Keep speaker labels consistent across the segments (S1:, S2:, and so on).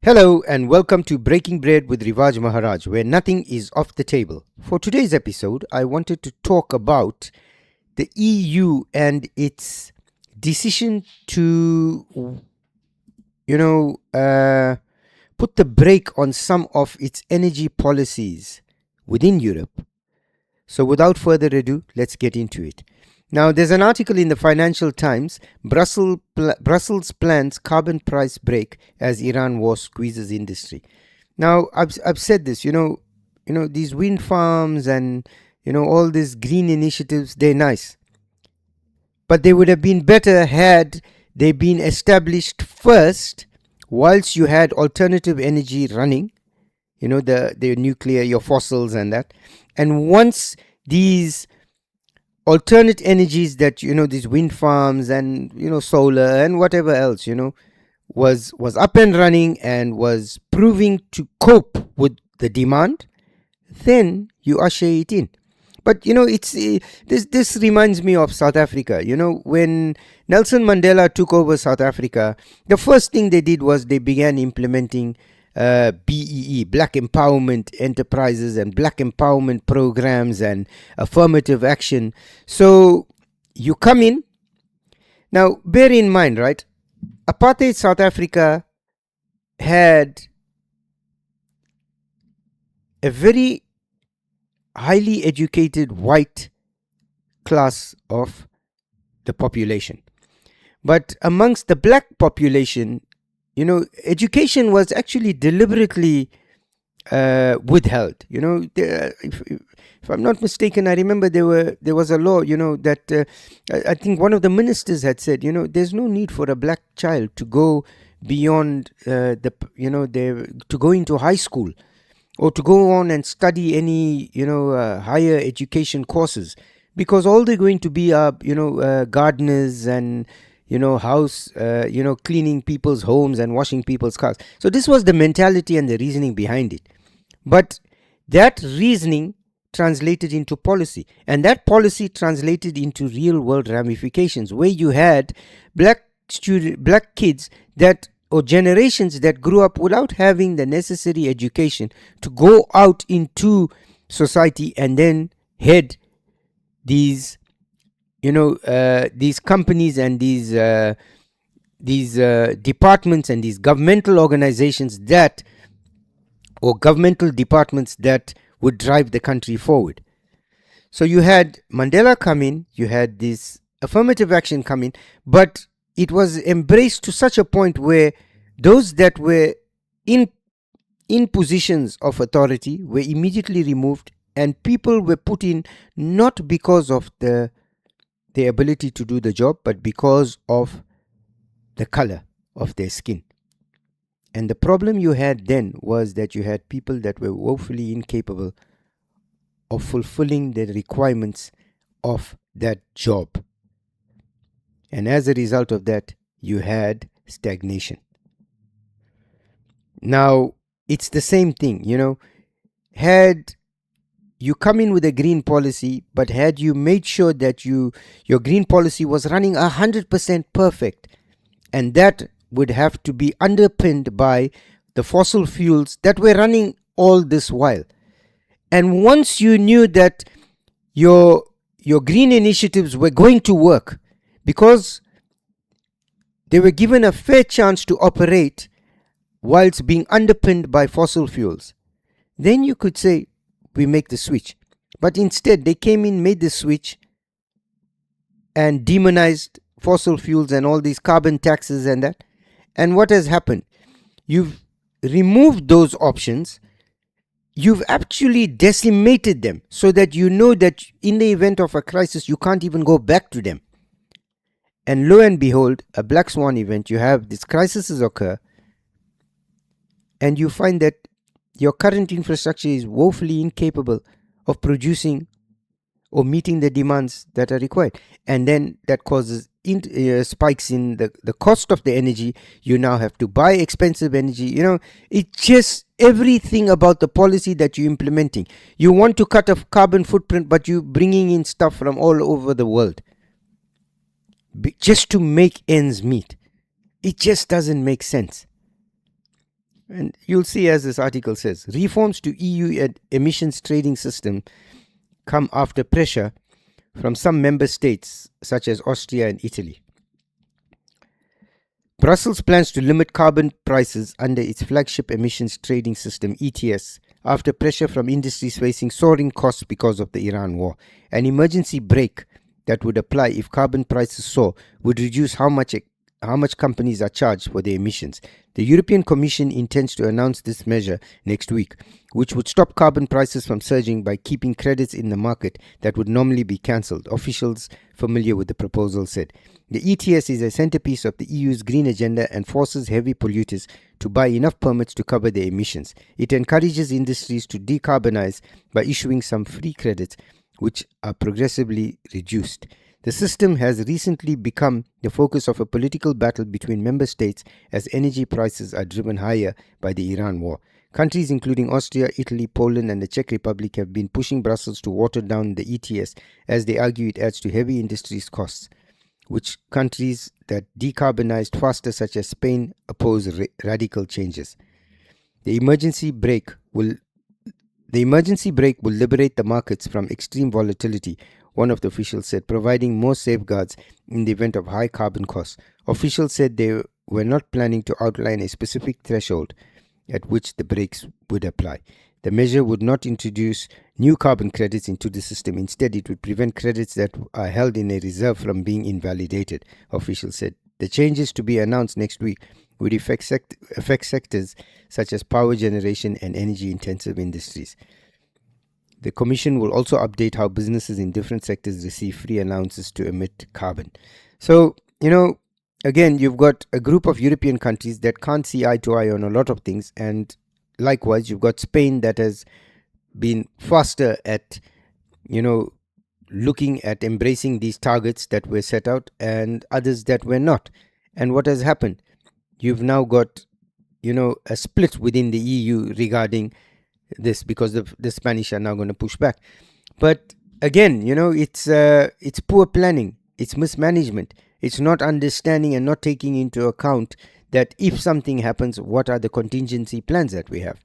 S1: Hello and welcome to Breaking Bread with Rivaaj Maharaj, where nothing is off the table. For today's episode, I wanted to talk about the EU and its decision to, put the brake on some of its energy policies within Europe. So without further ado, let's get into it. Now, there's an article in the Financial Times, Brussels plans carbon price break as Iran war squeezes industry. Now, I've said this, these wind farms and, all these green initiatives, they're nice. But they would have been better had they been established first, whilst you had alternative energy running, the nuclear, your fossils and that. And once these alternate energies that these wind farms and solar and whatever else was up and running and was proving to cope with the demand, then you usher it in. But it's this reminds me of South Africa. When Nelson Mandela took over South Africa, the first thing they did was they began implementing BEE, Black Empowerment Enterprises, and Black Empowerment Programs and affirmative action. So you come in. Now, bear in mind, right? Apartheid South Africa had a very highly educated white class of the population. But amongst the black population, education was actually deliberately withheld. If I'm not mistaken, I remember there was a law, that I think one of the ministers had said, there's no need for a black child to go beyond to go into high school or to go on and study any higher education courses, because all they're going to be are gardeners and cleaning people's homes and washing people's cars. So this was the mentality and the reasoning behind it. But that reasoning translated into policy, and that policy translated into real world ramifications, where you had black kids or generations that grew up without having the necessary education to go out into society and then head these companies and these departments and these governmental organizations governmental departments that would drive the country forward. So you had Mandela come in, you had this affirmative action come in, but it was embraced to such a point where those that were in positions of authority were immediately removed, and people were put in not because of their ability to do the job, but because of the color of their skin. And the problem you had then was that you had people that were woefully incapable of fulfilling the requirements of that job. And as a result of that, you had stagnation. Now, it's the same thing, had you come in with a green policy, but had you made sure that your green policy was running 100% perfect, and that would have to be underpinned by the fossil fuels that were running all this while. And once you knew that your green initiatives were going to work because they were given a fair chance to operate whilst being underpinned by fossil fuels, then you could say, we make the switch. But instead, they came in, made the switch, and demonized fossil fuels and all these carbon taxes and that. And what has happened? You've removed those options. You've actually decimated them so that you know that in the event of a crisis, you can't even go back to them. And lo and behold, a black swan event, you have these crises occur, and you find that your current infrastructure is woefully incapable of producing or meeting the demands that are required. And then that causes spikes in the cost of the energy. You now have to buy expensive energy. It's just everything about the policy that you're implementing. You want to cut a carbon footprint, but you're bringing in stuff from all over the world just to make ends meet. It just doesn't make sense. And you'll see, as this article says, reforms to EU emissions trading system come after pressure from some member states such as Austria and Italy. Brussels plans to limit carbon prices under its flagship emissions trading system ETS after pressure from industries facing soaring costs because of the Iran war. An emergency brake that would apply if carbon prices soar would reduce how much companies are charged for their emissions. The European Commission intends to announce this measure next week, which would stop carbon prices from surging by keeping credits in the market that would normally be cancelled, officials familiar with the proposal said. The ETS is a centerpiece of the EU's green agenda and forces heavy polluters to buy enough permits to cover their emissions. It encourages industries to decarbonize by issuing some free credits, which are progressively reduced. The system has recently become the focus of a political battle between member states as energy prices are driven higher by the Iran war. Countries including Austria, Italy, Poland and the Czech Republic have been pushing Brussels to water down the ETS as they argue it adds to heavy industries' costs, which countries that decarbonized faster such as Spain oppose radical changes. The emergency brake will liberate the markets from extreme volatility, one of the officials said, providing more safeguards in the event of high carbon costs. Officials said they were not planning to outline a specific threshold at which the brakes would apply. The measure would not introduce new carbon credits into the system. Instead, it would prevent credits that are held in a reserve from being invalidated, officials said. The changes to be announced next week would affect sectors such as power generation and energy-intensive industries. The Commission will also update how businesses in different sectors receive free allowances to emit carbon. So, again, you've got a group of European countries that can't see eye to eye on a lot of things, and likewise, you've got Spain that has been faster at, looking at embracing these targets that were set out, and others that were not. And what has happened? You've now got, a split within the EU regarding this, because the Spanish are now going to push back. But again, it's poor planning, it's mismanagement, it's not understanding and not taking into account that if something happens, what are the contingency plans that we have.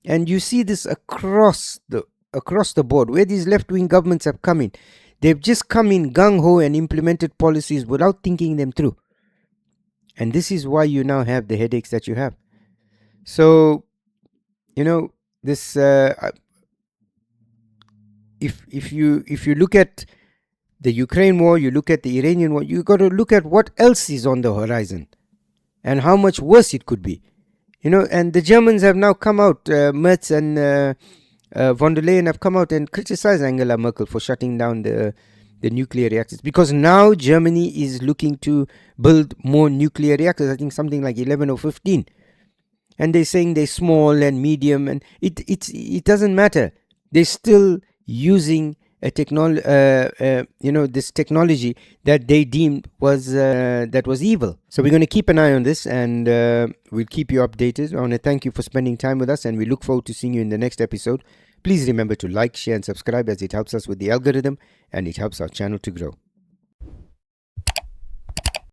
S1: And you see this across the board, where these left-wing governments have come in. They've just come in gung-ho and implemented policies without thinking them through. And this is why you now have the headaches that you have. So, this if you look at the Ukraine war, you look at the Iranian war, you got to look at what else is on the horizon and how much worse it could be. And the Germans have now come out, Merz and von der Leyen have come out and criticized Angela Merkel for shutting down the nuclear reactors, because now Germany is looking to build more nuclear reactors. I think something like 11 or 15. And they're saying they're small and medium, and it doesn't matter. They're still using a this technology that they deemed was evil. So we're going to keep an eye on this, and we'll keep you updated. I want to thank you for spending time with us, and we look forward to seeing you in the next episode. Please remember to like, share, and subscribe, as it helps us with the algorithm and it helps our channel to grow.